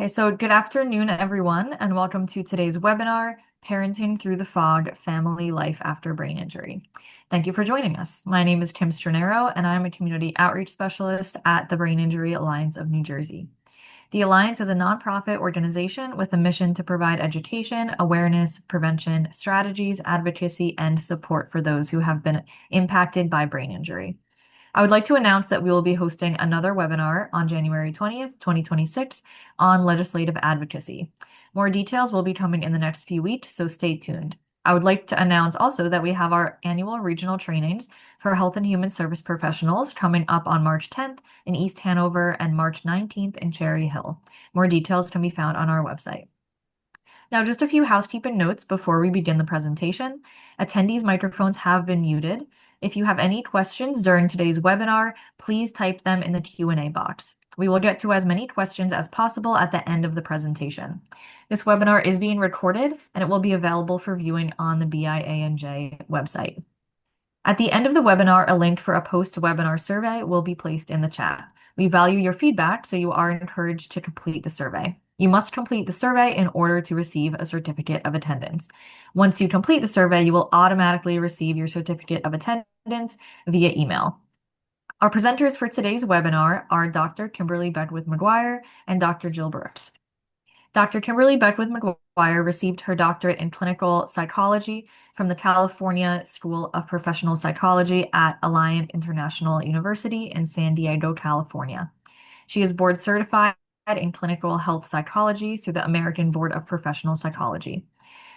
Okay, so good afternoon, everyone, and welcome to today's webinar, Parenting Through the Fog, Family Life After Brain Injury. Thank you for joining us. My name is Kim Stranero, and I'm a community outreach specialist at the Brain Injury Alliance of New Jersey. The Alliance is a nonprofit organization with a mission to provide education, awareness, prevention, strategies, advocacy, and support for those who have been impacted by brain injury. I would like to announce that we will be hosting another webinar on January 20th, 2026 on legislative advocacy. More details will be coming in the next few weeks, so stay tuned. I would like to announce also that we have our annual regional trainings for health and human service professionals coming up on March 10th in East Hanover and March 19th in Cherry Hill. More details can be found on our website. Now, just a few housekeeping notes before we begin the presentation. Attendees' microphones have been muted. If you have any questions during today's webinar, please type them in the Q&A box. We will get to as many questions as possible at the end of the presentation. This webinar is being recorded and it will be available for viewing on the BIANJ website. At the end of the webinar, a link for a post-webinar survey will be placed in the chat. We value your feedback, so you are encouraged to complete the survey. You must complete the survey in order to receive a certificate of attendance. Once you complete the survey, you will automatically receive your certificate of attendance via email. Our presenters for today's webinar are Dr. Kimberly Beckwith-McGuire and Dr. Jill Brooks. Dr. Kimberly Beckwith-McGuire received her doctorate in clinical psychology from the California School of Professional Psychology at Alliant International University in San Diego, California. She is board certified in clinical health psychology through the American Board of Professional Psychology.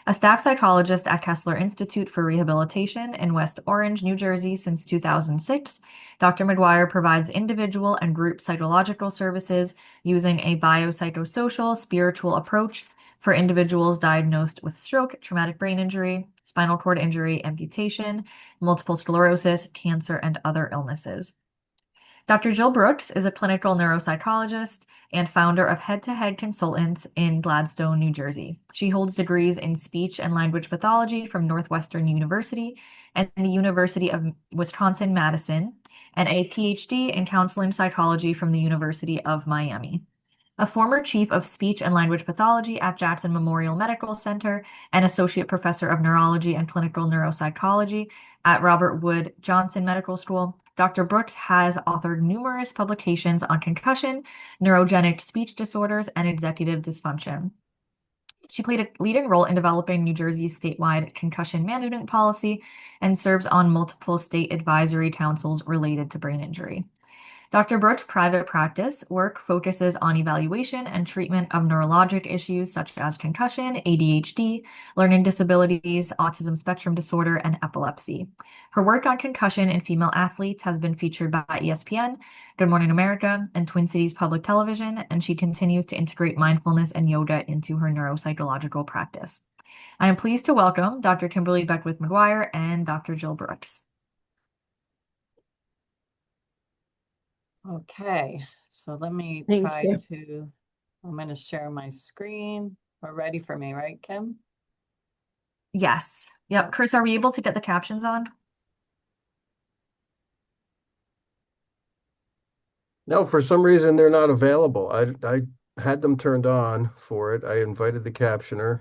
A staff psychologist at Kessler Institute for Rehabilitation in West Orange, New Jersey since 2006, Dr. McGuire provides individual and group psychological services using a biopsychosocial spiritual approach for individuals diagnosed with stroke, traumatic brain injury, spinal cord injury, amputation, multiple sclerosis, cancer, and other illnesses. Dr. Jill Brooks is a clinical neuropsychologist and founder of Head to Head Consultants in Gladstone, New Jersey. She holds degrees in speech and language pathology from Northwestern University and the University of Wisconsin-Madison, and a PhD in counseling psychology from the University of Miami. A former chief of speech and language pathology at Jackson Memorial Medical Center and associate professor of neurology and clinical neuropsychology at Robert Wood Johnson Medical School, Dr. Brooks has authored numerous publications on concussion, neurogenic speech disorders, and executive dysfunction. She played a leading role in developing New Jersey's statewide concussion management policy and serves on multiple state advisory councils related to brain injury. Dr. Brooks' private practice work focuses on evaluation and treatment of neurologic issues such as concussion, ADHD, learning disabilities, autism spectrum disorder, and epilepsy. Her work on concussion in female athletes has been featured by ESPN, Good Morning America, and Twin Cities Public Television, and she continues to integrate mindfulness and yoga into her neuropsychological practice. I am pleased to welcome Dr. Kimberly Beckwith-McGuire and Dr. Jill Brooks. Okay, so let me Thank try you. to, I'm going to share my screen. We're ready for me, right, Kim? Yes. Yep. Chris, are we able to get the captions on? No, for some reason they're not available. I had them turned on for it. I invited the captioner.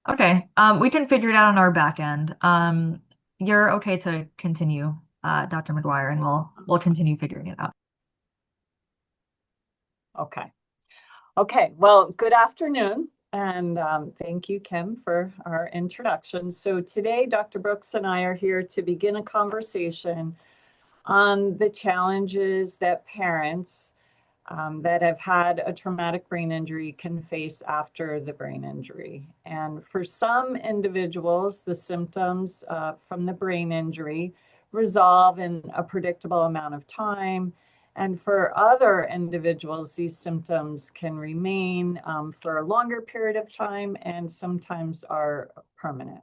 Okay. We can figure it out on our back end. You're okay to continue, Dr. McGuire, and we'll continue figuring it out. Okay. Okay, well, good afternoon, and thank you, Kim, for our introduction. So today, Dr. Brooks and I are here to begin a conversation on the challenges that parents that have had a traumatic brain injury can face after the brain injury. And for some individuals, the symptoms from the brain injury resolve in a predictable amount of time. And for other individuals, these symptoms can remain for a longer period of time and sometimes are permanent.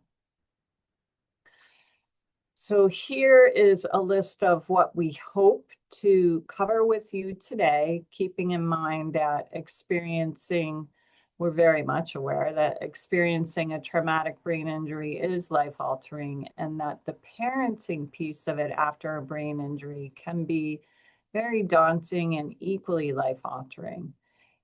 So here is a list of what we hope to cover with you today, keeping in mind that we're very much aware that experiencing a traumatic brain injury is life-altering, and that the parenting piece of it after a brain injury can be very daunting and equally life-altering.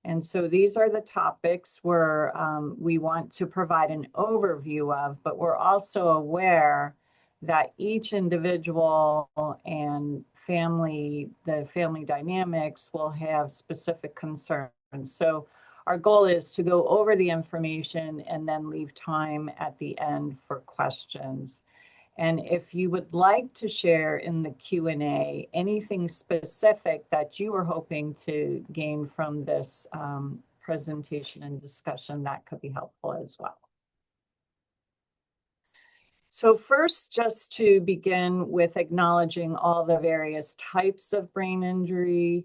And so these are the topics where we want to provide an overview of, but we're also aware that each individual and the family dynamics will have specific concerns. So our goal is to go over the information and then leave time at the end for questions. And if you would like to share in the Q&A anything specific that you were hoping to gain from this presentation and discussion, that could be helpful as well. So first, just to begin with acknowledging all the various types of brain injury.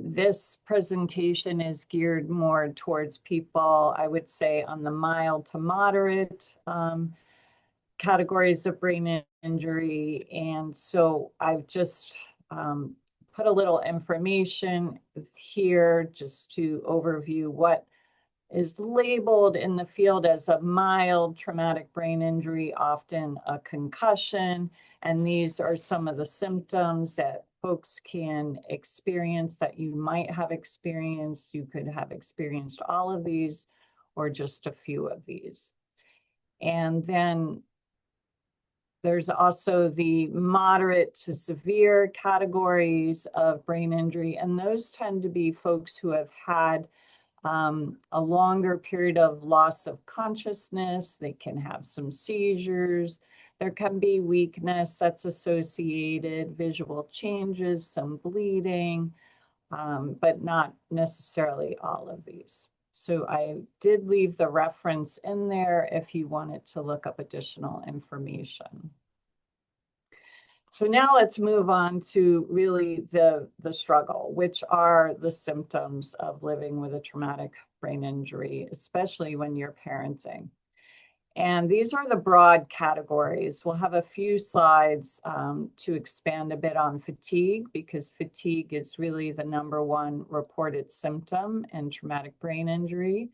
This presentation is geared more towards people, I would say, on the mild to moderate categories of brain injury. And so I've just put a little information here just to overview what is labeled in the field as a mild traumatic brain injury, often a concussion. And these are some of the symptoms that folks can experience that you might have experienced. You could have experienced all of these or just a few of these. And then there's also the moderate to severe categories of brain injury, and those tend to be folks who have had a longer period of loss of consciousness. They can have some seizures. There can be weakness that's associated, visual changes, some bleeding, but not necessarily all of these. So I did leave the reference in there if you wanted to look up additional information. So now let's move on to really the struggle, which are the symptoms of living with a traumatic brain injury, especially when you're parenting. And these are the broad categories. We'll have a few slides to expand a bit on fatigue, because fatigue is really the #1 reported symptom in traumatic brain injury.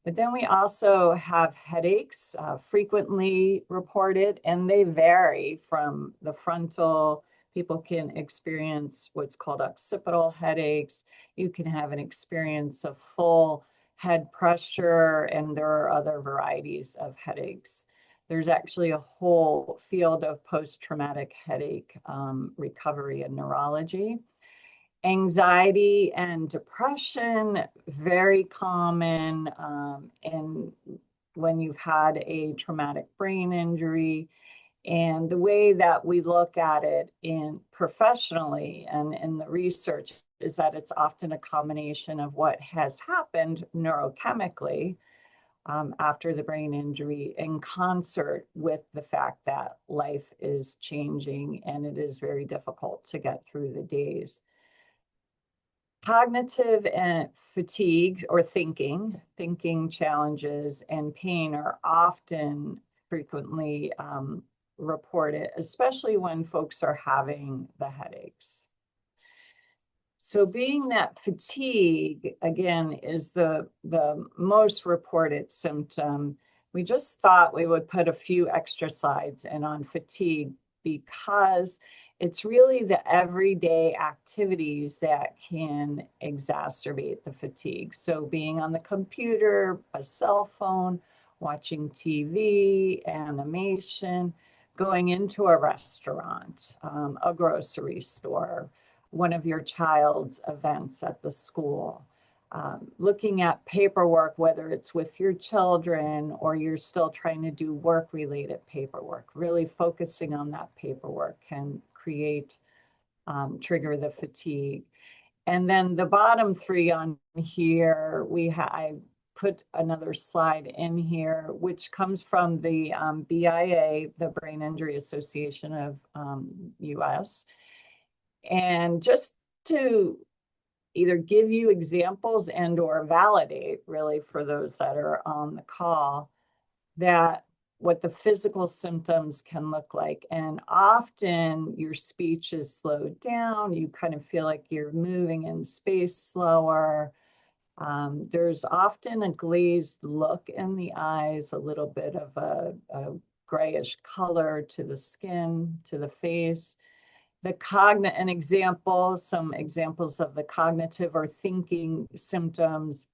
But then we also have headaches, frequently reported, and they vary from the frontal. People can experience what's called occipital headaches. You can have an experience of full head pressure, and there are other varieties of headaches. There's actually a whole field of post-traumatic headache recovery and neurology. Anxiety and depression, very common in when you've had a traumatic brain injury. And the way that we look at it professionally and in the research is that it's often a combination of what has happened neurochemically after the brain injury, in concert with the fact that life is changing and it is very difficult to get through the days. Cognitive and fatigue or thinking challenges and pain are often frequently reported, especially when folks are having the headaches. So being that fatigue, again, is the most reported symptom, we just thought we would put a few extra slides in on fatigue, because it's really the everyday activities that can exacerbate the fatigue. So being on the computer, a cell phone, watching TV, animation, going into a restaurant, a grocery store, one of your child's events at the school, looking at paperwork, whether it's with your children or you're still trying to do work-related paperwork. Really focusing on that paperwork can trigger the fatigue. And then the bottom 3 on here, I put another slide in here, which comes from the BIA, the Brain Injury Association of US. And just to either give you examples and or validate, really, for those that are on the call, that what the physical symptoms can look like. And often your speech is slowed down. You kind of feel like you're moving in space slower. There's often a glazed look in the eyes, a little bit of a grayish color to the skin, to the face. an example, some examples of the cognitive or thinking symptoms.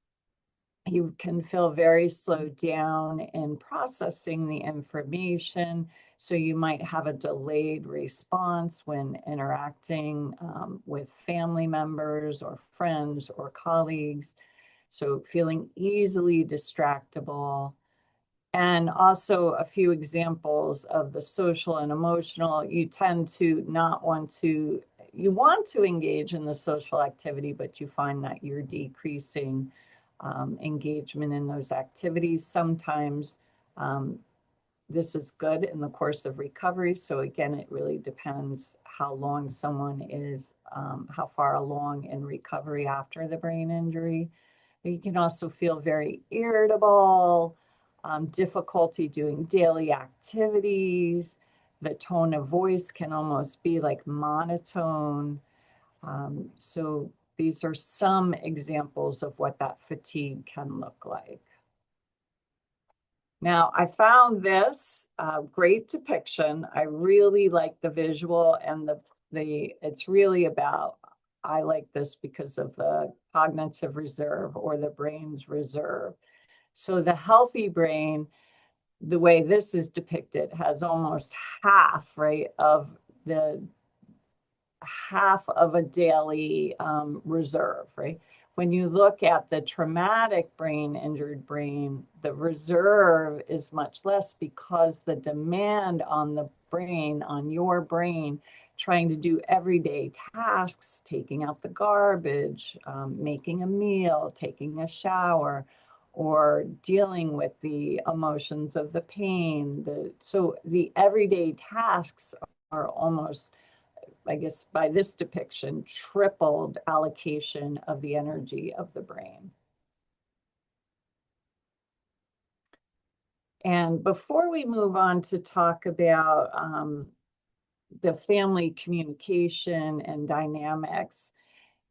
You can feel very slowed down in processing the information. So you might have a delayed response when interacting with family members or friends or colleagues. So feeling easily distractible. And also a few examples of the social and emotional. You tend to not want to, you want to engage in the social activity, but you find that you're decreasing engagement in those activities. Sometimes this is good in the course of recovery. So again, it really depends how long someone is, how far along in recovery after the brain injury. You can also feel very irritable, difficulty doing daily activities. The tone of voice can almost be like monotone. So these are some examples of what that fatigue can look like. Now, I found this great depiction. I really like the visual and it's really about, I like this because of the cognitive reserve or the brain's reserve. So the healthy brain, the way this is depicted, has almost half, right, of the half of a daily reserve, right? When you look at the traumatic brain, injured brain, the reserve is much less because the demand on the brain, on your brain, trying to do everyday tasks, taking out the garbage, making a meal, taking a shower, or dealing with the emotions of the pain. So the everyday tasks are almost, I guess by this depiction, tripled allocation of the energy of the brain. And before we move on to talk about the family communication and dynamics,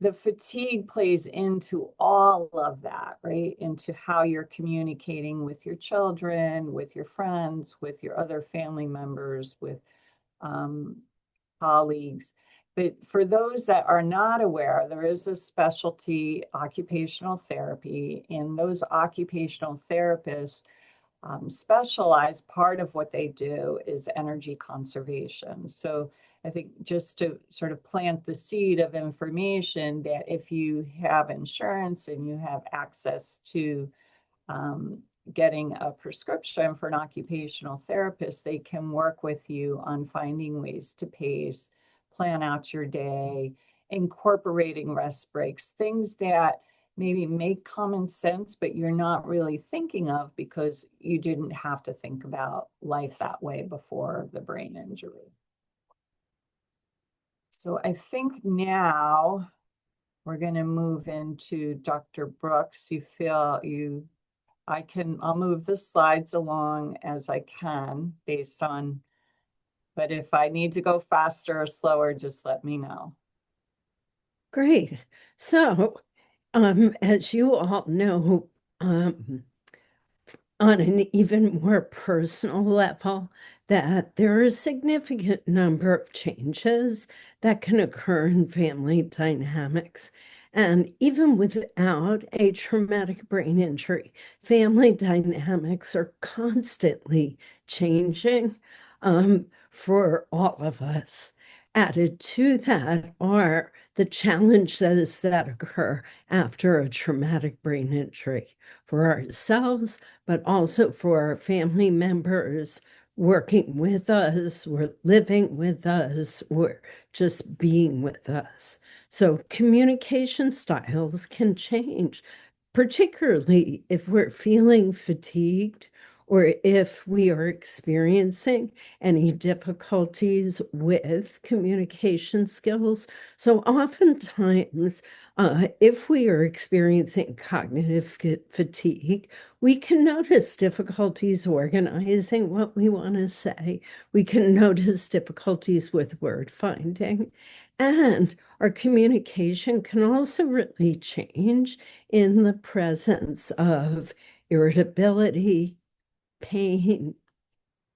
the fatigue plays into all of that, right? Into how you're communicating with your children, with your friends, with your other family members, with colleagues. But for those that are not aware, there is a specialty, occupational therapy, and those occupational therapists specialize. Part of what they do is energy conservation. So I think just to sort of plant the seed of information that if you have insurance and you have access to getting a prescription for an occupational therapist, they can work with you on finding ways to pace, plan out your day, incorporating rest breaks, things that maybe make common sense, but you're not really thinking of because you didn't have to think about life that way before the brain injury. So I think now we're going to move into Dr. Brooks. I'll move the slides along as I can based on, but if I need to go faster or slower, just let me know. Great. So, as you all know, on an even more personal level, that there are a significant number of changes that can occur in family dynamics. And even without a traumatic brain injury, family dynamics are constantly changing for all of us. Added to that are the challenges that occur after a traumatic brain injury for ourselves, but also for our family members working with us, or living with us, or just being with us. So communication styles can change, particularly if we're feeling fatigued or if we are experiencing any difficulties with communication skills. So oftentimes, if we are experiencing cognitive fatigue, we can notice difficulties organizing what we want to say. We can notice difficulties with word finding. And our communication can also really change in the presence of irritability, pain,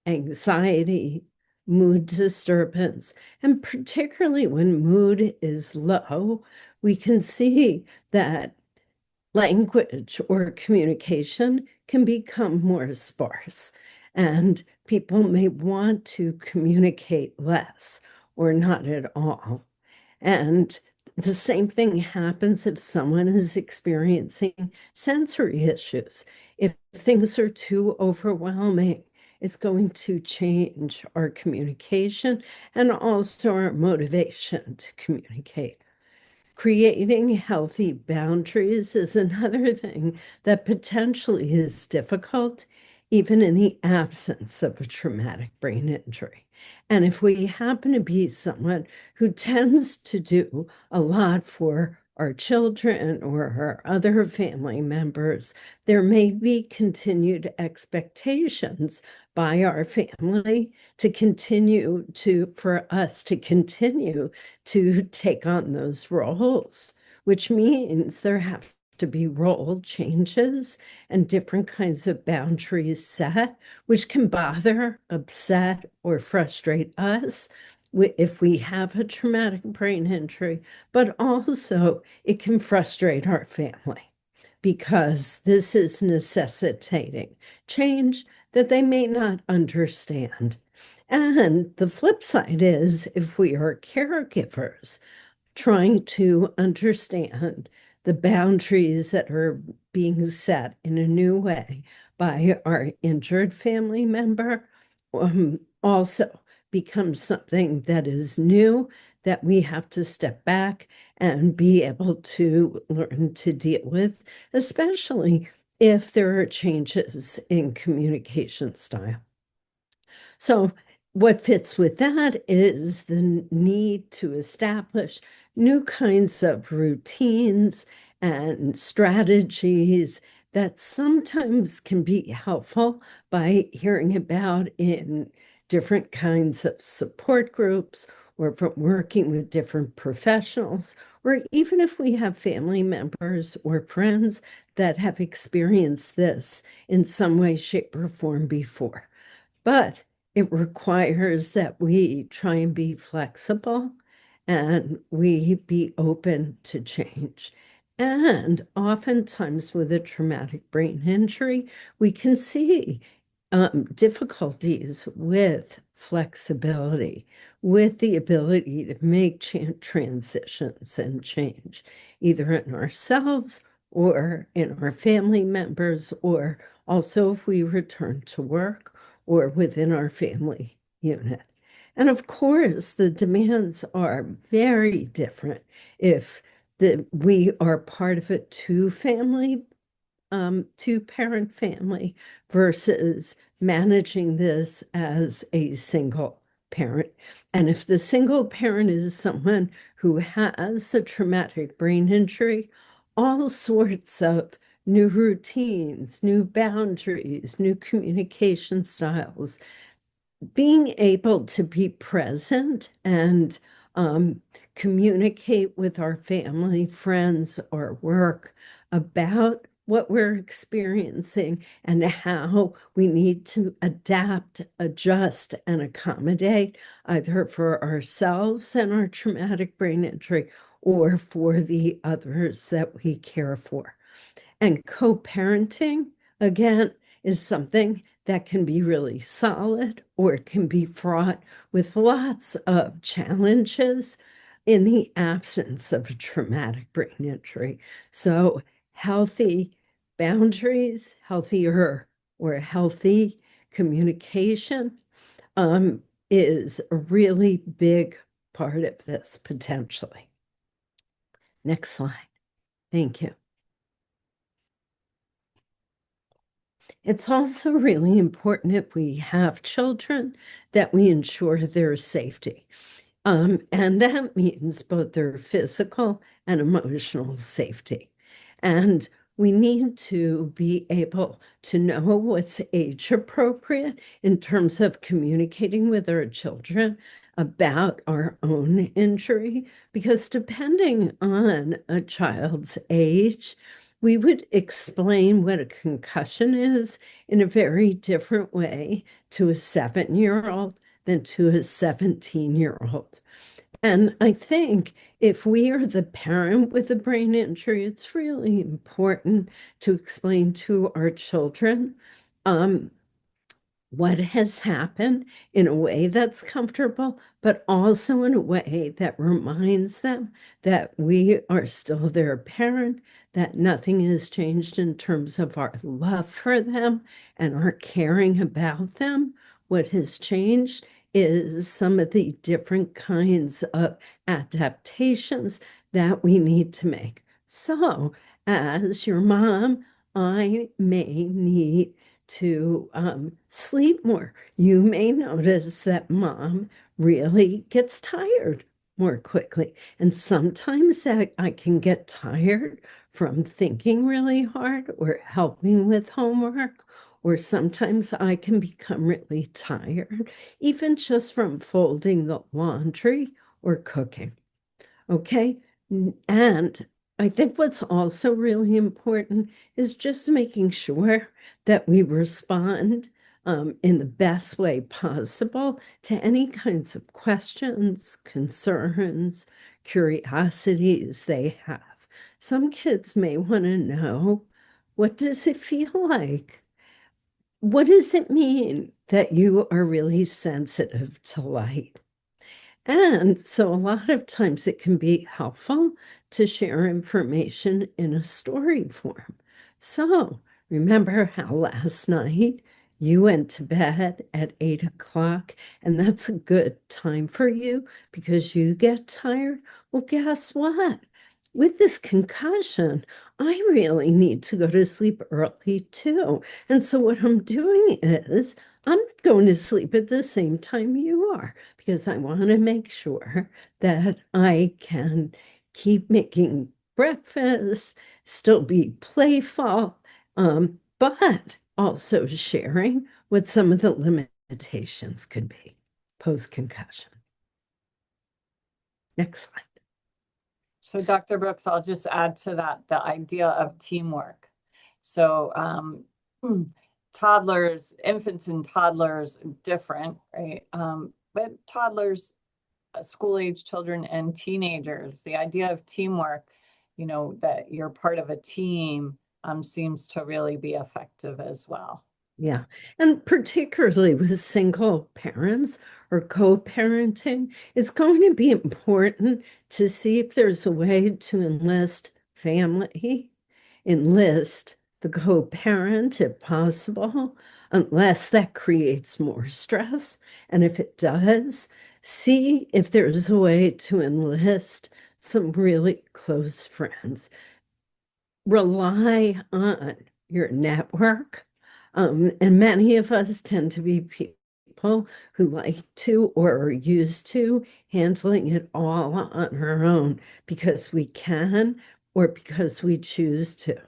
anxiety, mood disturbance. And particularly when mood is low, we can see that language or communication can become more sparse, and people may want to communicate less or not at all. And the same thing happens if someone is experiencing sensory issues. If things are too overwhelming, it's going to change our communication and also our motivation to communicate. Creating healthy boundaries is another thing that potentially is difficult, even in the absence of a traumatic brain injury. And if we happen to be someone who tends to do a lot for our children or our other family members, there may be continued expectations by our family to continue for us to continue to take on those roles, which means there have to be role changes and different kinds of boundaries set, which can bother, upset, or frustrate us if we have a traumatic brain injury, but also it can frustrate our family because this is necessitating change that they may not understand. And the flip side is if we are caregivers, trying to understand the boundaries that are being set in a new way by our injured family member also becomes something that is new that we have to step back and be able to learn to deal with, especially if there are changes in communication style. So what fits with that is the need to establish new kinds of routines and strategies that sometimes can be helpful by hearing about in different kinds of support groups or from working with different professionals, or even if we have family members or friends that have experienced this in some way, shape, or form before. But it requires that we try and be flexible and we be open to change. And oftentimes, with a traumatic brain injury, we can see difficulties with flexibility, with the ability to make transitions and change, either in ourselves or in our family members, or also if we return to work or within our family unit. And of course, the demands are very different if we are part of a two-parent family versus managing this as a single parent. And if the single parent is someone who has a traumatic brain injury, all sorts of new routines, new boundaries, new communication styles, being able to be present and communicate with our family, friends, or work about what we're experiencing and how we need to adapt, adjust, and accommodate either for ourselves and our traumatic brain injury or for the others that we care for. And co-parenting, again, is something that can be really solid or it can be fraught with lots of challenges in the absence of a traumatic brain injury. So healthy boundaries, healthier or healthy communication is a really big part of this potentially. Next slide. Thank you. It's also really important if we have children that we ensure their safety. And that means both their physical and emotional safety. And we need to be able to know what's age appropriate in terms of communicating with our children about our own injury, because depending on a child's age, we would explain what a concussion is in a very different way to a 7-year-old than to a 17-year-old. And I think if we are the parent with a brain injury, it's really important to explain to our children what has happened in a way that's comfortable, but also in a way that reminds them that we are still their parent, that nothing has changed in terms of our love for them and our caring about them. What has changed is some of the different kinds of adaptations that we need to make. So, as your mom, I may need to sleep more. You may notice that mom really gets tired more quickly. And sometimes that I can get tired from thinking really hard or helping with homework, or sometimes I can become really tired, even just from folding the laundry or cooking. Okay. And I think what's also really important is just making sure that we respond in the best way possible to any kinds of questions, concerns, curiosities they have. Some kids may want to know, what does it feel like? What does it mean that you are really sensitive to light? And so a lot of times it can be helpful to share information in a story form. So remember how last night you went to bed at 8 o'clock, and that's a good time for you because you get tired? Well, guess what? With this concussion, I really need to go to sleep early too. And so what I'm doing is I'm going to sleep at the same time you are because I want to make sure that I can keep making breakfast, still be playful, but also sharing what some of the limitations could be post-concussion. Next slide. So Dr. Brooks, I'll just add to that the idea of teamwork. So toddlers, infants and toddlers, different, right? But toddlers, school-age children and teenagers, the idea of teamwork, you know, that you're part of a team seems to really be effective as well. Yeah. And particularly with single parents or co-parenting, it's going to be important to see if there's a way to enlist family, enlist the co-parent if possible, unless that creates more stress. And if it does, see if there's a way to enlist some really close friends. Rely on your network. And many of us tend to be people who like to or are used to handling it all on our own because we can or because we choose to.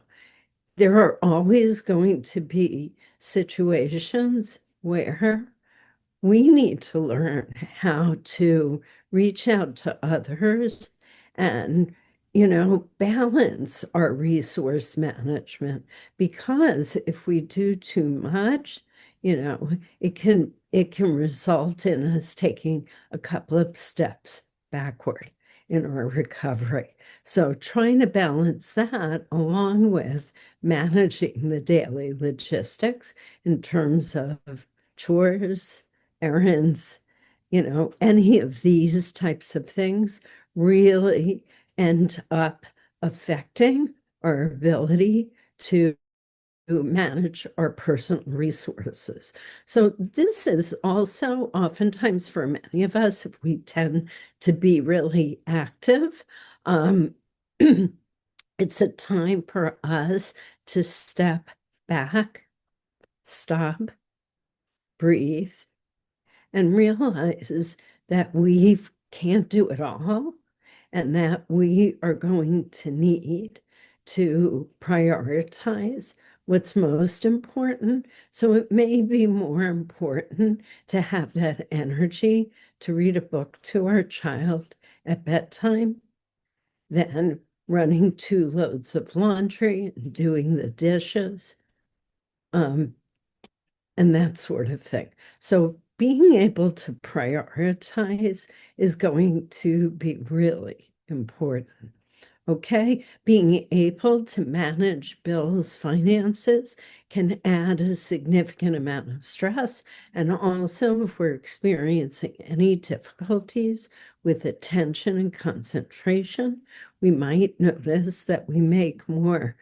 There are always going to be situations where we need to learn how to reach out to others and, balance our resource management. Because if we do too much, it can result in us taking a couple of steps backward in our recovery. So trying to balance that along with managing the daily logistics in terms of chores, errands, any of these types of things really end up affecting our ability to manage our personal resources. So this is also oftentimes for many of us, if we tend to be really active, it's a time for us to step back, stop, breathe, and realize that we can't do it all and that we are going to need to prioritize what's most important. So it may be more important to have that energy to read a book to our child at bedtime than running 2 loads of laundry and doing the dishes, and that sort of thing. So being able to prioritize is going to be really important. Okay, being able to manage bills, finances can add a significant amount of stress. And also, if we're experiencing any difficulties with attention and concentration, we might notice that we make more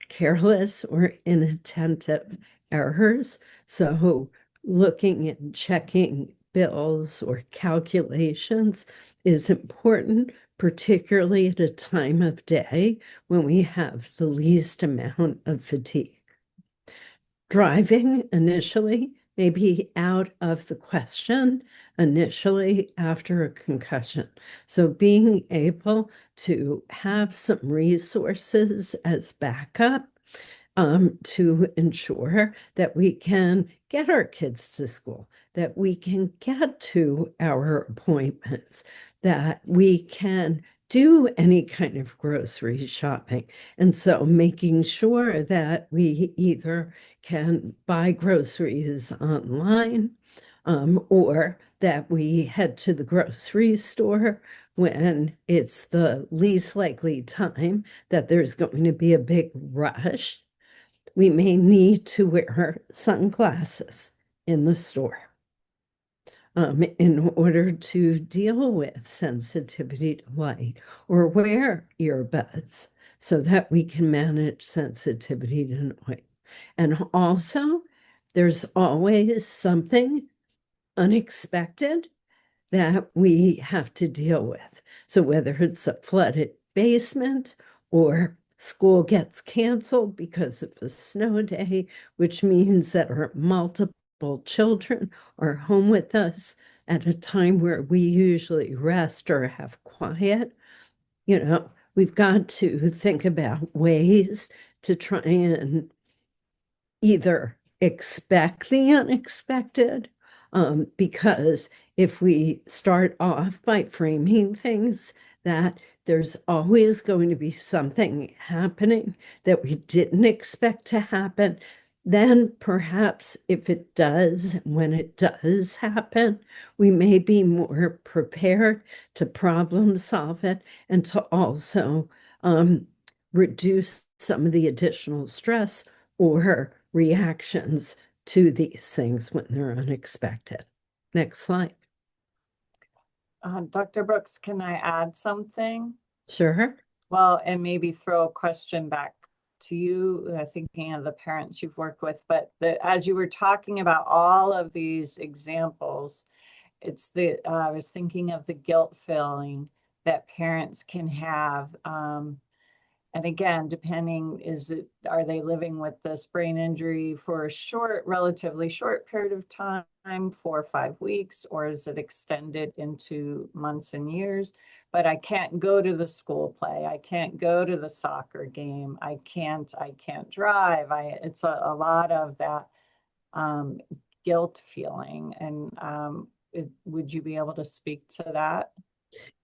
careless or inattentive errors. So, looking and checking bills or calculations is important, particularly at a time of day when we have the least amount of fatigue. Driving initially may be out of the question initially after a concussion. So being able to have some resources as backup to ensure that we can get our kids to school, that we can get to our appointments, that we can do any kind of grocery shopping. And so making sure that we either can buy groceries online or that we head to the grocery store when it's the least likely time that there's going to be a big rush. We may need to wear sunglasses in the store in order to deal with sensitivity to light, or wear earbuds so that we can manage sensitivity to noise. And also, there's always something unexpected that we have to deal with. So whether it's a flooded basement or school gets canceled because of a snow day, which means that our multiple children are home with us at a time where we usually rest or have quiet, we've got to think about ways to try and either expect the unexpected, because if we start off by framing things that there's always going to be something happening that we didn't expect to happen, then perhaps if it does, when it does happen, we may be more prepared to problem solve it and to also reduce some of the additional stress or reactions to these things when they're unexpected. Next slide. Dr. Brooks, can I add something? Sure. Well, and maybe throw a question back to you, thinking of the parents you've worked with, but as you were talking about all of these examples, I was thinking of the guilt feeling that parents can have. And again, depending, are they living with this brain injury for a relatively short period of time, 4 or 5 weeks, or is it extended into months and years? But I can't go to the school play. I can't go to the soccer game. I can't drive. It's a lot of that guilt feeling. And would you be able to speak to that?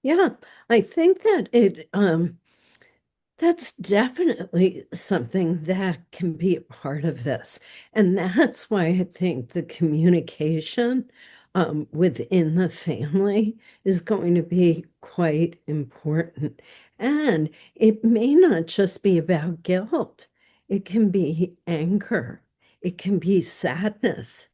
Yeah, I think that that's definitely something that can be a part of this. And that's why I think the communication within the family is going to be quite important. And it may not just be about guilt, it can be anger, it can be sadness,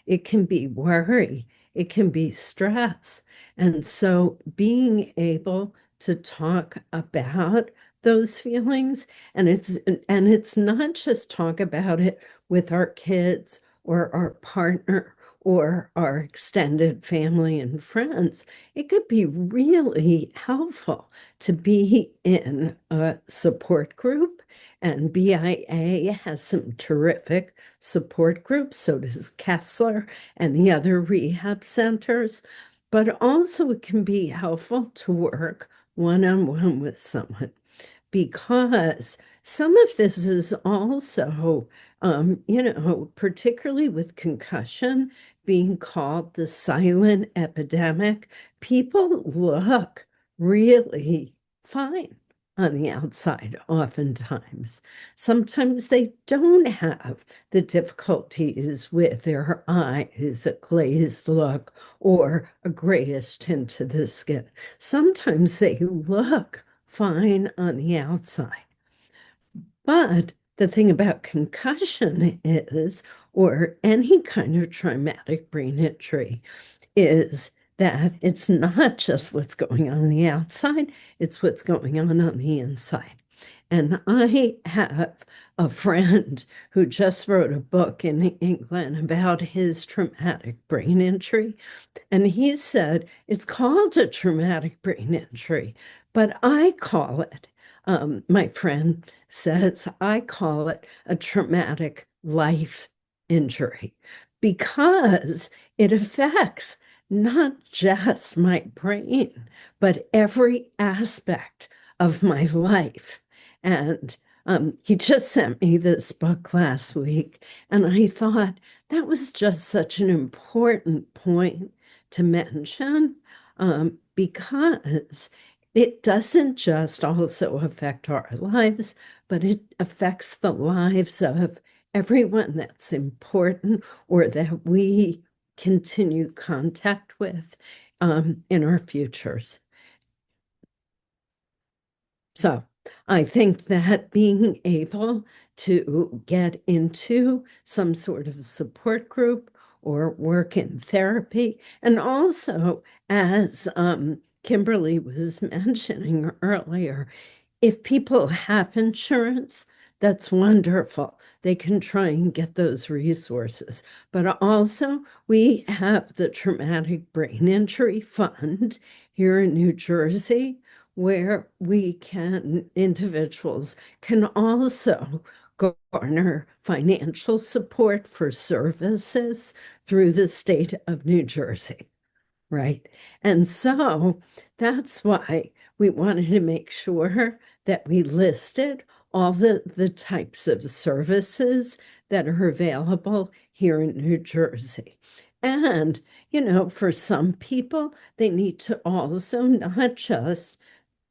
it can be worry, it can be stress. And so being able to talk about those feelings, and it's not just talk about it with our kids or our partner or our extended family and friends. It could be really helpful to be in a support group, and BIA has some terrific support groups. So does Kessler and the other rehab centers. But also it can be helpful to work one-on-one with someone, because some of this is also, particularly with concussion being called the silent epidemic, people look really fine. on the outside, oftentimes. Sometimes they don't have the difficulties with their eyes, a glazed look, or a grayish tint to the skin. Sometimes they look fine on the outside. But the thing about concussion is, or any kind of traumatic brain injury, is that it's not just what's going on the outside, it's what's going on the inside. And I have a friend who just wrote a book in England about his traumatic brain injury. And he said, it's called a traumatic brain injury, but I call it, my friend says, I call it a traumatic life injury because it affects not just my brain, but every aspect of my life. And he just sent me this book last week, and I thought that was just such an important point to mention because it doesn't just also affect our lives, but it affects the lives of everyone that's important or that we continue contact with in our futures. So I think that being able to get into some sort of support group or work in therapy, and also, as Kimberly was mentioning earlier, if people have insurance, that's wonderful. They can try and get those resources. But also, we have the Traumatic Brain Injury Fund here in New Jersey, where individuals can also garner financial support for services through the state of New Jersey, right? And so that's why we wanted to make sure that we listed all the types of services that are available here in New Jersey. And, for some people, they need to also not just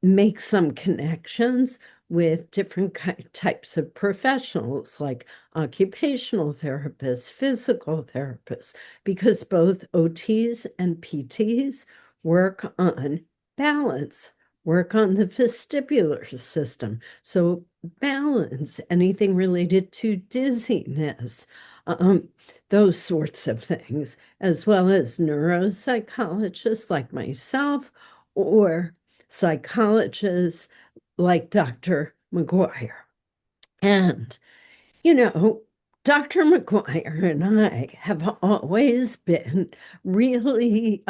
make some connections with different types of professionals like occupational therapists, physical therapists, because both OTs and PTs work on balance, work on the vestibular system. So balance, anything related to dizziness, those sorts of things, as well as neuropsychologists like myself or psychologists like Dr. McGuire. And, Dr. McGuire and I have always been really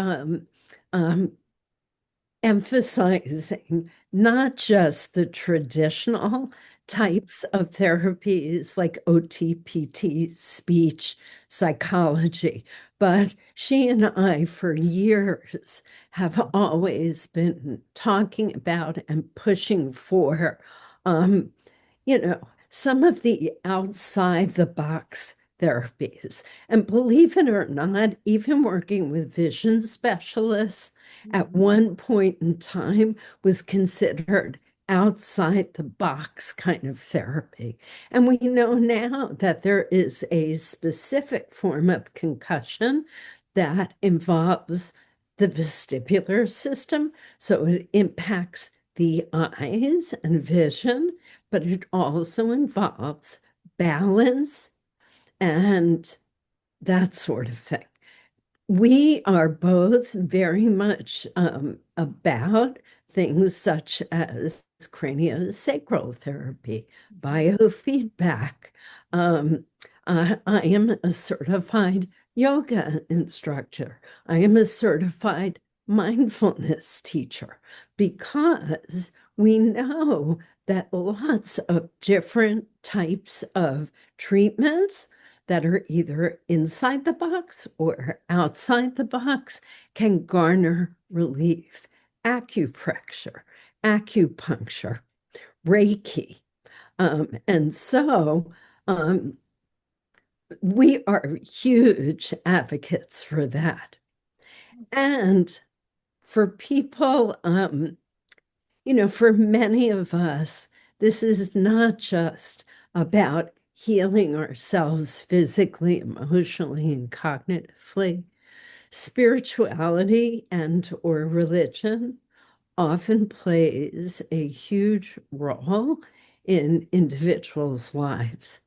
emphasizing not just the traditional types of therapies like OT, PT, speech, psychology, but she and I for years have always been talking about and pushing for, some of the outside the box therapies. And believe it or not, even working with vision specialists at one point in time was considered outside the box kind of therapy. And we know now that there is a specific form of concussion that involves the vestibular system. So it impacts the eyes and vision, but it also involves balance and that sort of thing. We are both very much about things such as craniosacral therapy, biofeedback. I am a certified yoga instructor. I am a certified mindfulness teacher because we know that lots of different types of treatments that are either inside the box or outside the box can garner relief. Acupressure, acupuncture, Reiki. And so we are huge advocates for that. And for people, for many of us, this is not just about healing ourselves physically, emotionally, and cognitively. Spirituality and or religion often plays a huge role in individuals' lives.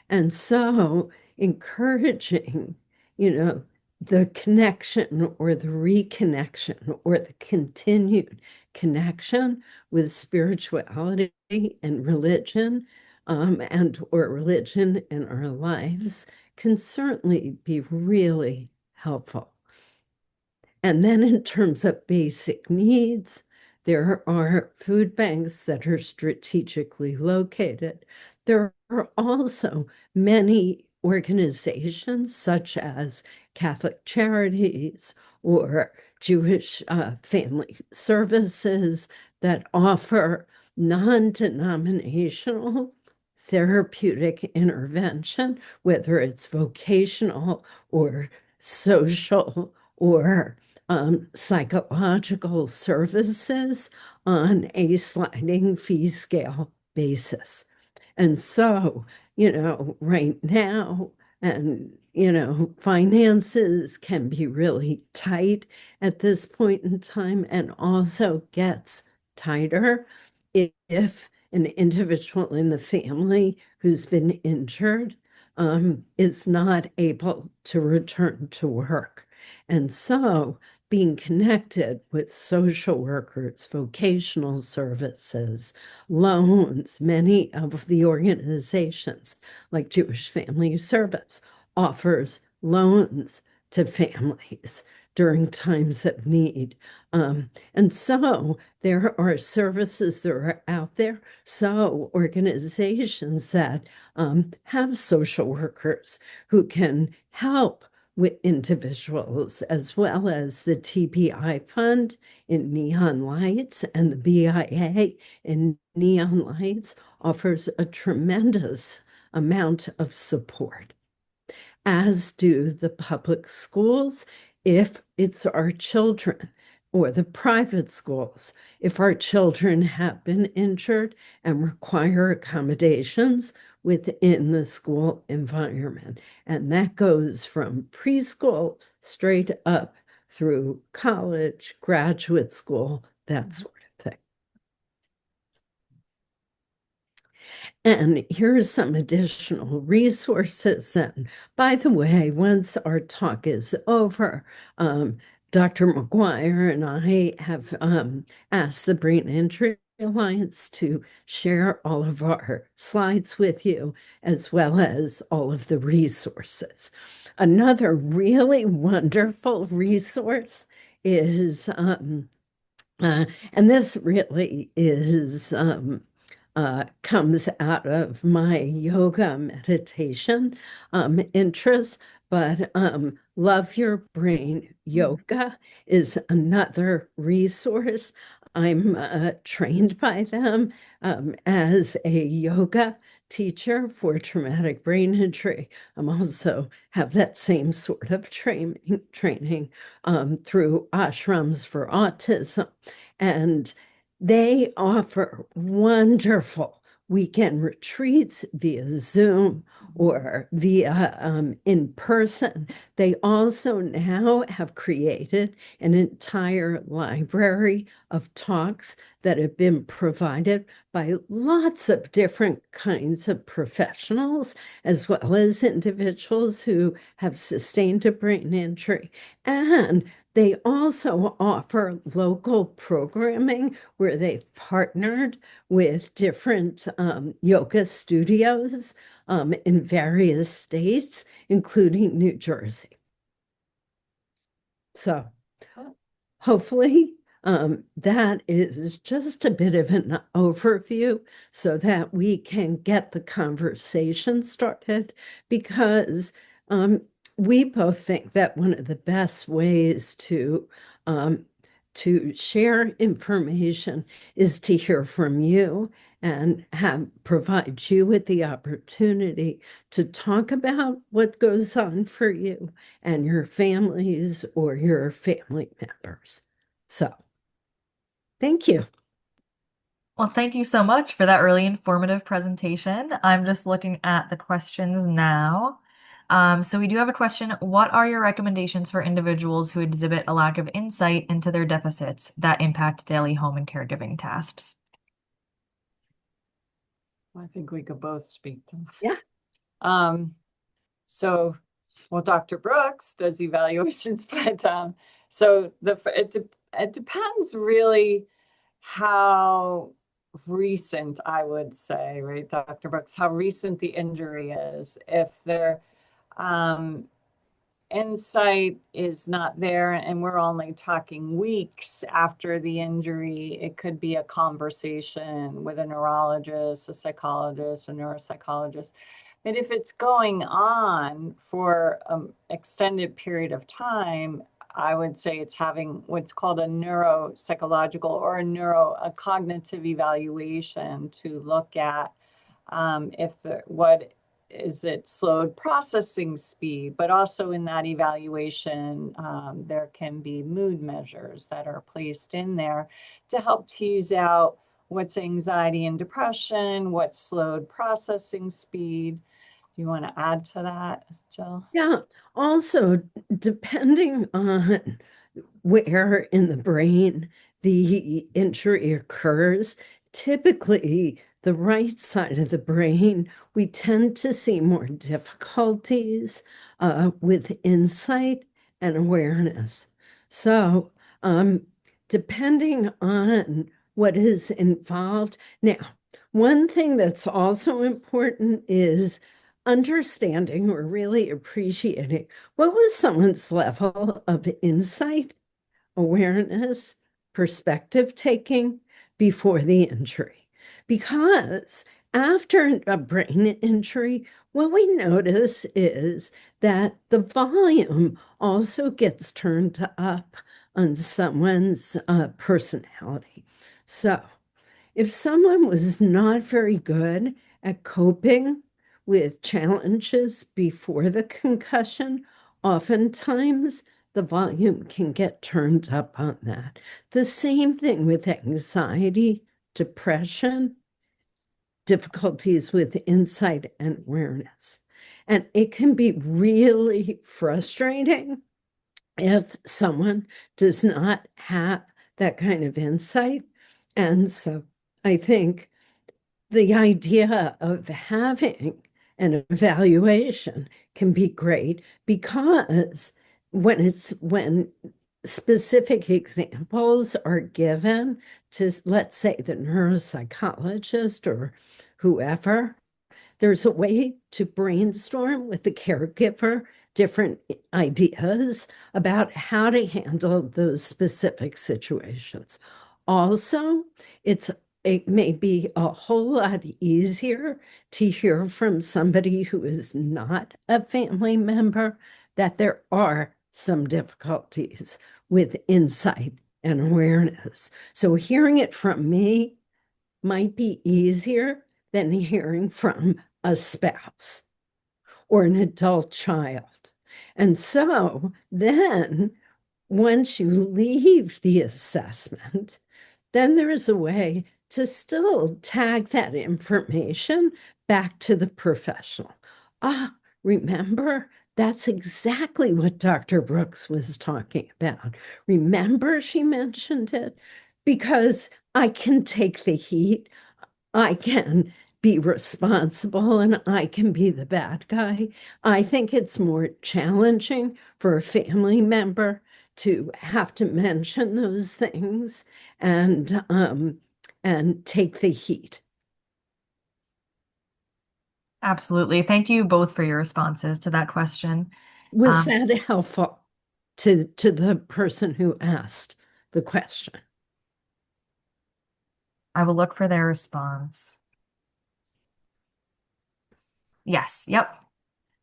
And so encouraging, the connection or the reconnection or the continued connection with spirituality and religion, and or religion in our lives can certainly be really helpful. And then in terms of basic needs, there are food banks that are strategically located. There are also many organizations such as Catholic Charities or Jewish Family Services that offer non-denominational therapeutic intervention, whether it's vocational or social or psychological services on a sliding fee scale basis. And so, right now, and, finances can be really tight at this point in time and also gets tighter if an individual in the family who's been injured is not able to return to work. And so being connected with social workers, vocational services, loans, many of the organizations like Jewish Family Service offers loans to families during times of need. And so there are services that are out there. So organizations that have social workers who can help with individuals, as well as the TBI Fund in Neon Lights and the BIA in Neon Lights offers a tremendous amount of support, as do the public schools if it's our children, or the private schools if our children have been injured and require accommodations within the school environment. And that goes from preschool straight up through college, graduate school, that sort of thing. And here's some additional resources. And by the way, once our talk is over, Dr. McGuire and I have asked the Brain Injury Alliance to share all of our slides with you, as well as all of the resources. Another really wonderful resource is, and this really is comes out of my yoga meditation interests, but Love Your Brain Yoga is another resource. I'm trained by them as a yoga teacher for traumatic brain injury. I'm also have that same sort of training through ashrams for autism. And they offer wonderful weekend retreats via Zoom or via in person. They also now have created an entire library of talks that have been provided by lots of different kinds of professionals, as well as individuals who have sustained a brain injury. And they also offer local programming where they've partnered with different yoga studios in various states, including New Jersey. So hopefully that is just a bit of an overview so that we can get the conversation started, because we both think that one of the best ways to share information is to hear from you and provide you with the opportunity to talk about what goes on for you and your families or your family members. So, thank you. Well, thank you so much for that really informative presentation. I'm just looking at the questions now. So we do have a question. What are your recommendations for individuals who exhibit a lack of insight into their deficits that impact daily home and caregiving tasks? I think we could both speak to that. Yeah. So, well, Dr. Brooks does evaluations, but so it depends really how recent, I would say, right, Dr. Brooks, how recent the injury is. If their insight is not there and we're only talking weeks after the injury, it could be a conversation with a neurologist, a psychologist, a neuropsychologist. And if it's going on for an extended period of time, I would say it's having what's called a neuropsychological or a cognitive evaluation to look at if what is it slowed processing speed, but also in that evaluation, there can be mood measures that are placed in there to help tease out what's anxiety and depression, what slowed processing speed. Do you want to add to that, Jill? Yeah. Also, depending on where in the brain the injury occurs, typically the right side of the brain, we tend to see more difficulties with insight and awareness. So, depending on what is involved. Now, one thing that's also important is understanding or really appreciating what was someone's level of insight, awareness, perspective taking before the injury. Because after a brain injury, what we notice is that the volume also gets turned up on someone's personality. So if someone was not very good at coping with challenges before the concussion, oftentimes the volume can get turned up on that. The same thing with anxiety, depression, difficulties with insight and awareness. And it can be really frustrating if someone does not have that kind of insight. And so I think the idea of having an evaluation can be great because when specific examples are given to, let's say, the neuropsychologist or whoever, there's a way to brainstorm with the caregiver different ideas about how to handle those specific situations. Also, it may be a whole lot easier to hear from somebody who is not a family member that there are some difficulties with insight and awareness. So hearing it from me might be easier than hearing from a spouse or an adult child. And so then once you leave the assessment, then there is a way to still tag that information back to the professional. Ah, remember, that's exactly what Dr. Brooks was talking about. Remember, she mentioned it because I can take the heat. I can be responsible and I can be the bad guy. I think it's more challenging for a family member to have to mention those things and take the heat. Absolutely. Thank you both for your responses to that question. Was that helpful to the person who asked the question? I will look for their response. Yes, yep.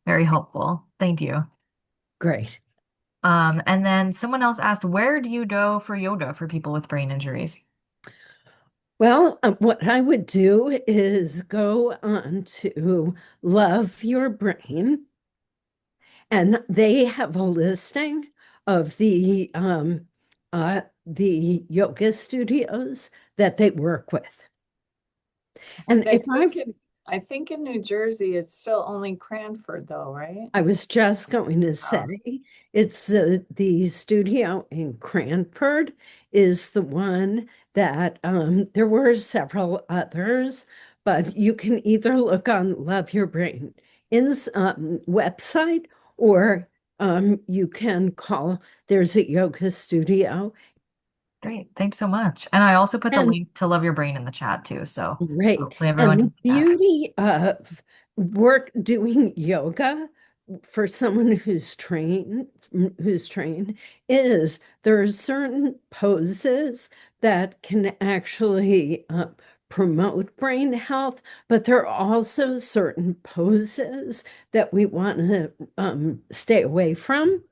Very helpful. Thank you. Great. And then someone else asked, where do you go for yoga for people with brain injuries? Well, what I would do is go on to Love Your Brain, and they have a listing of the yoga studios that they work with. And I if think I think in New Jersey, it's still only Cranford though, right? I was just going to Oh, say, it's the studio in Cranford is the one that there were several others, but you can either look on Love Your Brain In's website, or you can call. There's a yoga studio. Great. Thanks so much. And I also put the And link to Love Your Brain in the chat too. So Great. hopefully everyone And the can see that. beauty of work doing yoga for someone who's trained is there are certain poses that can actually promote brain health, but there are also certain poses that we want to stay away from.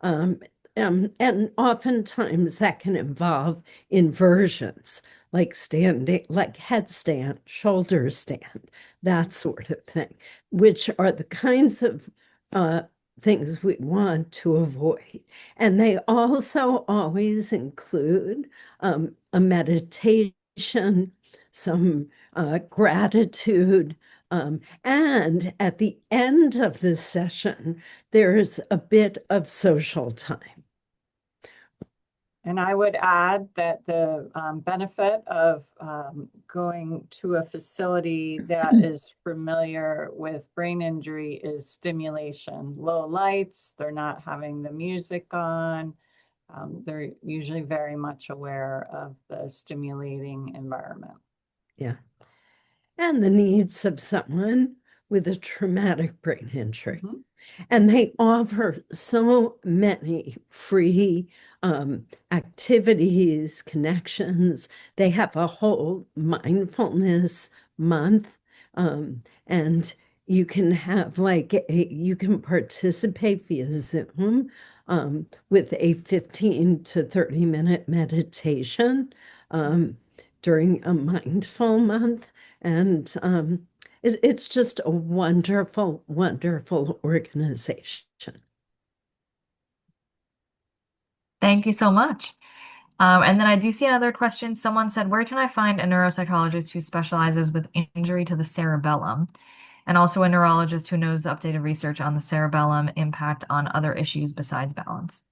Um, and oftentimes that can involve inversions, like standing, like headstand, shoulder stand, that sort of thing, which are the kinds of uh, things we want to avoid. And they also always include a meditation, some gratitude, and at the end of the session, there's a bit of social time. and I would add that the benefit of going to a facility that is familiar with brain injury is stimulation. Low lights, they're not having the music on. They're usually very much aware of the stimulating environment. Yeah. And the needs of someone with a traumatic brain injury. Mhm. And they offer so many free activities, connections. They have a whole mindfulness month. And you can have you can participate via Zoom with a 15 to 30-minute meditation during a mindful month. And it's just a wonderful, wonderful organization. Thank you so much. And then I do see another question. Someone said, where can I find a neuropsychologist who specializes with injury to the cerebellum? And also a neurologist who knows the updated research on the cerebellum impact on other issues besides balance.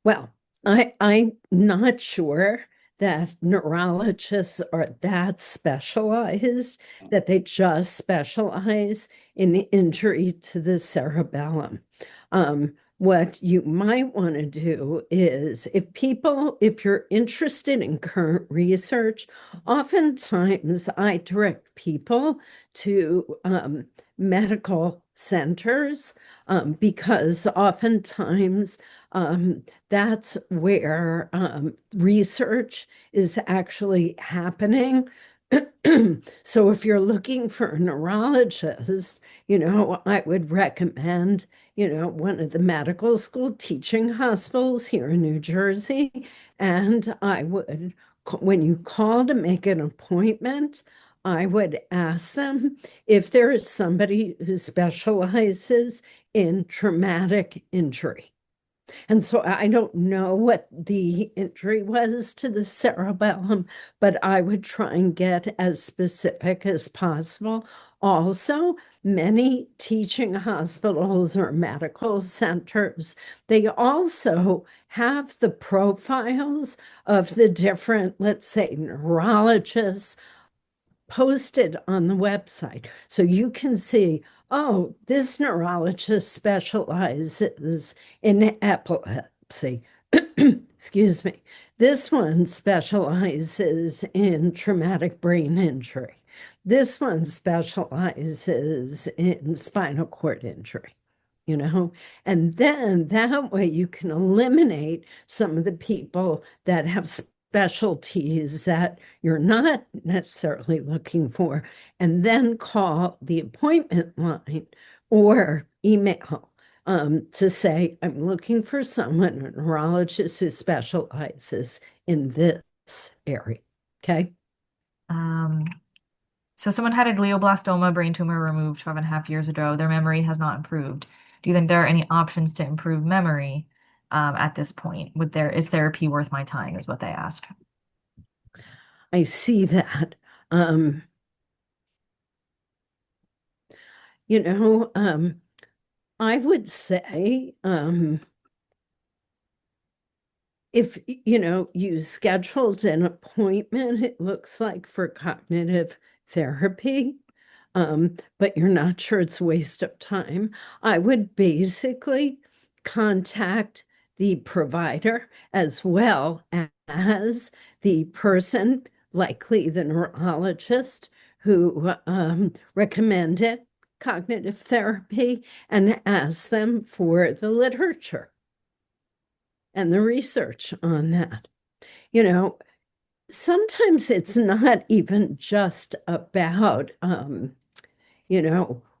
Well, I'm not sure that neurologists are that specialized, that they just specialize in injury to the cerebellum. What you might want to do is if you're interested in current research, oftentimes I direct people to medical centers because oftentimes that's where research is actually happening. So if you're looking for a neurologist, I would recommend, one of the medical school teaching hospitals here in New Jersey. And I would, when you call to make an appointment, I would ask them if there is somebody who specializes in traumatic injury. And so I don't know what the injury was to the cerebellum, but I would try and get as specific as possible. Also, many teaching hospitals or medical centers, they also have the profiles of the different, let's say, neurologists posted on the website. So you can see, oh, this neurologist specializes in epilepsy. Excuse me. This one specializes in traumatic brain injury. This one specializes in spinal cord injury, and then that way you can eliminate some of the people that have specialties that you're not necessarily looking for, and then call the appointment line or email to say, I'm looking for someone, a neurologist who specializes in this area. Okay. Um, so someone had a glioblastoma brain tumor removed 12.5 years ago. Their memory has not improved. Do you think there are any options to improve memory? at this point? Is therapy worth my time, is what they ask. I see that. Um, you know, I would say if you scheduled an appointment, it looks like for cognitive therapy, but you're not sure it's a waste of time, I would basically contact the provider as well as the person, likely the neurologist, who recommended cognitive therapy, and ask them for the literature and the research on that. Sometimes it's not even just about,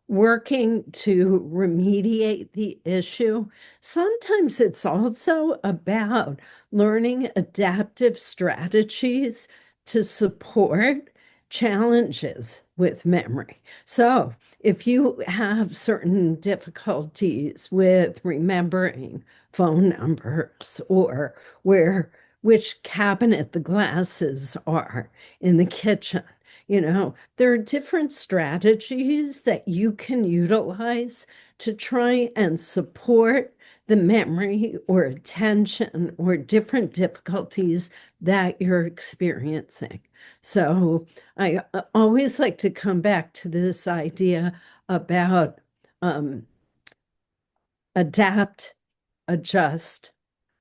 working to remediate the issue. Sometimes it's also about learning adaptive strategies to support challenges with memory. So if you have certain difficulties with remembering phone numbers or which cabinet the glasses are in the kitchen, there are different strategies that you can utilize to try and support the memory or attention or different difficulties that you're experiencing. So I always like to come back to this idea about adapt, adjust,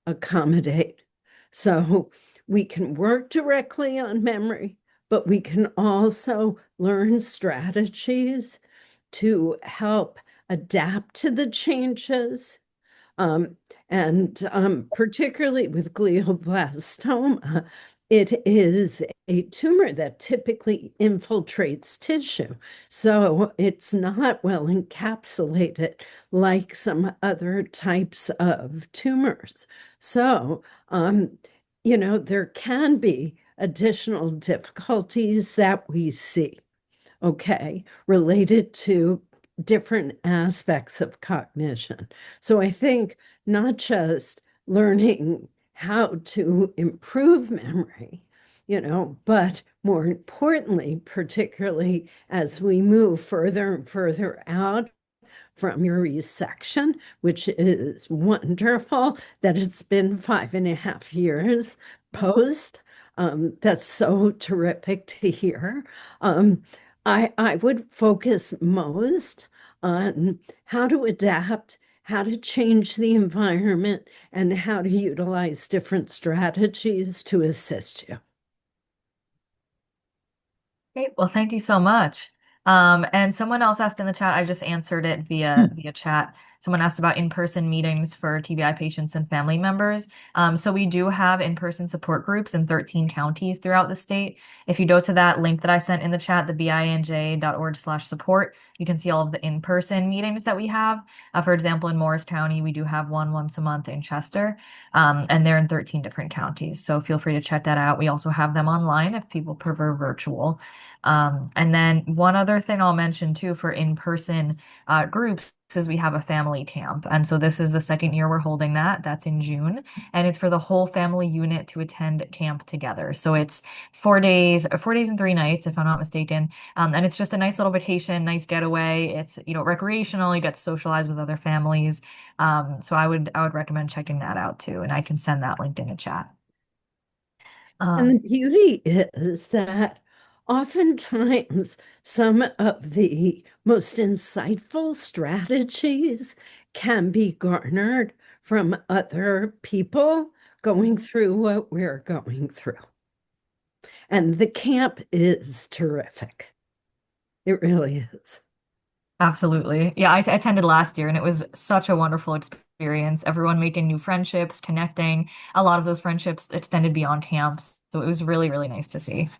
accommodate. So we can work directly on memory, but we can also learn strategies to help adapt to the changes. And particularly with glioblastoma, it is a tumor that typically infiltrates tissue. So it's not well encapsulated like some other types of tumors. So, there can be additional difficulties that we see, okay, related to different aspects of cognition. So I think not just learning how to improve memory, but more importantly, particularly as we move further and further out from your resection, which is wonderful that it's been 5.5 years post. That's so terrific to hear. I would focus most on how to adapt, how to change the environment, and how to utilize different strategies to assist you. Great. Well, thank you so much. And someone else asked in the chat, I just answered it via chat. Someone asked about in-person meetings for TBI patients and family members. So we do have in-person support groups in 13 counties throughout the state. If you go to that link that I sent in the chat, the BIANJ.org/support, you can see all of the in-person meetings that we have. For example, in Morris County, we do have one once a month in Chester, and they're in 13 different counties. So feel free to check that out. We also have them online if people prefer virtual. And then one other thing I'll mention too for in-person groups is we have a family camp. And so this is the second year we're holding that. That's in June. And it's for the whole family unit to attend camp together. So it's 4 days and 3 nights, if I'm not mistaken. And it's just a nice little vacation, nice getaway. It's, recreational. You get to socialize with other families. So I would recommend checking that out too. And I can send that link in the chat. And the beauty is that oftentimes some of the most insightful strategies can be garnered from other people going through what we're going through. And the camp is terrific. It really is. Absolutely. Yeah, I attended last year and it was such a wonderful experience. Everyone making new friendships, connecting. A lot of those friendships extended beyond camps. So it was really, really nice to see.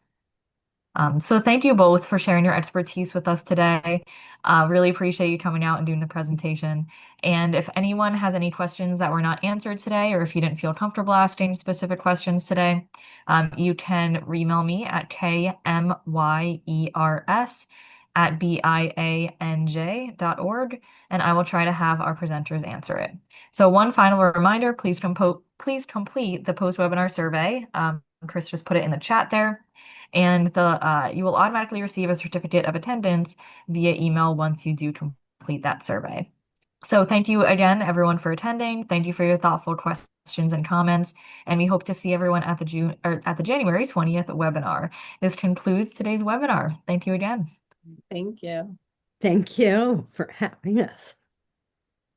So thank you both for sharing your expertise with us today. Really appreciate you coming out and doing the presentation. And if anyone has any questions that were not answered today, or if you didn't feel comfortable asking specific questions today, you can email me at kmyers at bianj.org, and I will try to have our presenters answer it. So one final reminder, please complete the post-webinar survey. Chris just put it in the chat there. And you will automatically receive a certificate of attendance via email once you do complete that survey. So thank you again, everyone, for attending. Thank you for your thoughtful questions and comments, and we hope to see everyone at the January 20th webinar. This concludes today's webinar. Thank you again. Thank you. Thank you for having us.